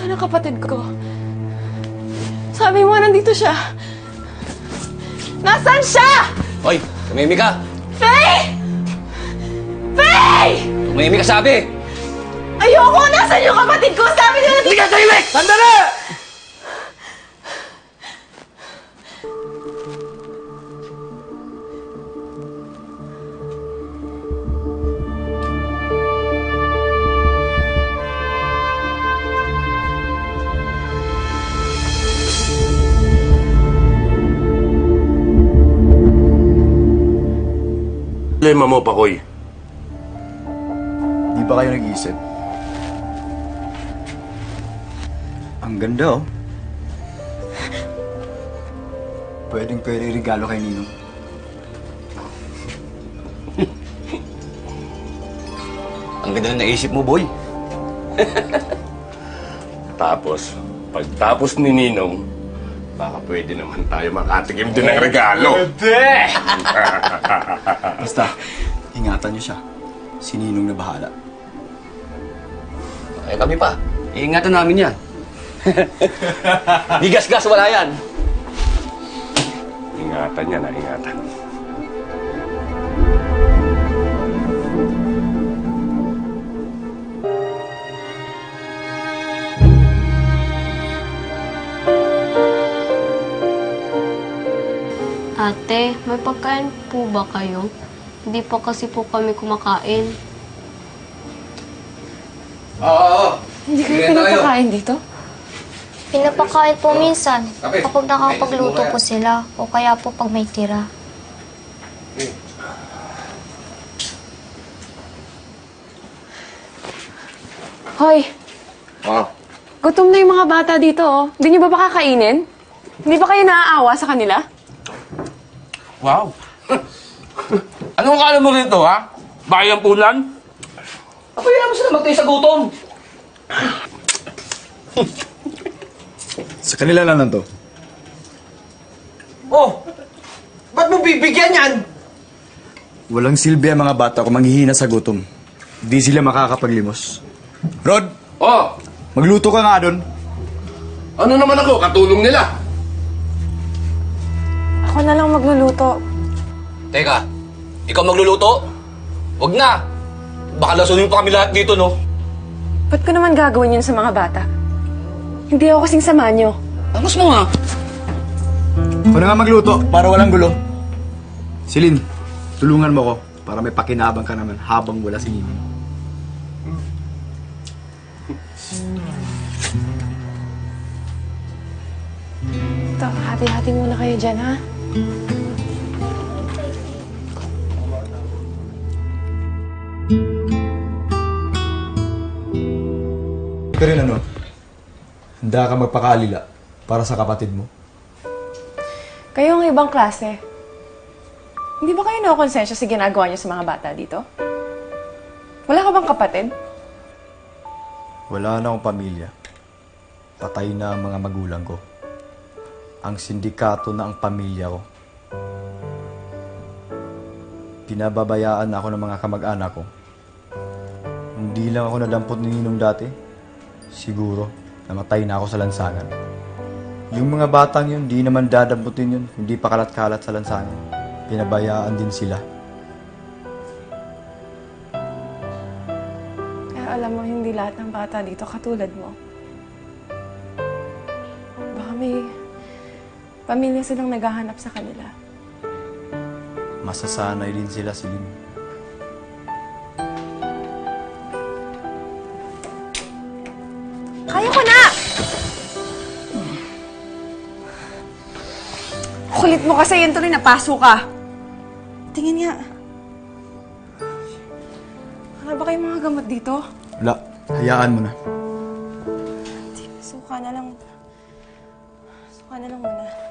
Saan ang kapatid ko? Sabi mo, nandito siya. Nasaan siya? Hoy, tumimik ka! Faye! Faye! Tumimik ka sabi! Ayoko! Nasaan yung kapatid ko? Sabi niya nandito... Hindi ka tumimik! Sandali! Problema mo, Pakoy. Di ba kayo nag-iisip? Ang ganda, oh. Pwedeng-pwede regalo kay Ninong. Ang ganda na naisip mo, boy. Tapos, pagtapos ni Ninong, baka pwede naman tayo makatikim din ng regalo. Basta, ingatan niyo siya. Si Ninong na bahala. Eh kami pa. Iingatan namin yan. Di gas-gas, wala yan. Ingatan niya na, ingatan. Ate, may pagkain po ba kayo? Hindi pa kasi po kami kumakain. Oo. Hindi kayo pinapakain dito? Pinapakain po minsan Kape. kapag nakakapagluto Ay, po sila o kaya po pag may tira. Hoy, Oh. gutom na yung mga bata dito, oh. Hindi niyo ba kakainin? Hindi ba kayo naaawa sa kanila? Wow! Anong kala mo rito, ha? Bayang pulan? Pabayaan mo sila magtayo sa gutom. Sa kanila lang to. Oh! Ba't mo bibigyan yan? Walang silbi ang mga bata kung manghihina sa gutom. Di sila makakapaglimos. Rod, Oh, magluto ka nga doon. ano naman ako? Katulong nila. Ako na lang magluluto. Teka, ikaw magluluto? Wag na. Baka lasunin pa kami lahat dito, no? Ba't ko naman gagawin yun sa mga bata? Hindi ako kasing sama nyo. Angas mo, ha? Ako na nga magluto para walang gulo. Silin, tulungan mo ko para may pakinabang ka naman habang wala si Ninong. Ito, hati-hati muna kayo dyan, ha? Pero ano, handa ka magpakaalila para sa kapatid mo. Kayo ang ibang klase. Hindi ba kayo nakakonsensya sa ginagawa niyo sa mga bata dito? Wala ka bang kapatid? Wala na akong pamilya. Patay na ang mga magulang ko. Ang sindikato na ang pamilya ko. Pinababayaan ako ng mga kamag-anak ko. Hindi lang ako nadampot ni Ninong dati. Siguro, namatay na ako sa lansangan. Yung mga batang yun, di naman dadamputin yun. Hindi pa kalat-kalat sa lansangan. Pinabayaan din sila. Kaya alam mo, hindi lahat ng bata dito katulad mo. Baka may pamilya silang naghahanap sa kanila. Masasanay din sila, Silin. Kaya ko na! Kulit mo kasi yun tuloy, napaso ka. Tingin nga. Wala ba kayong mga gamot dito? Wala, hayaan mo na. Suka na lang. Suka na lang muna.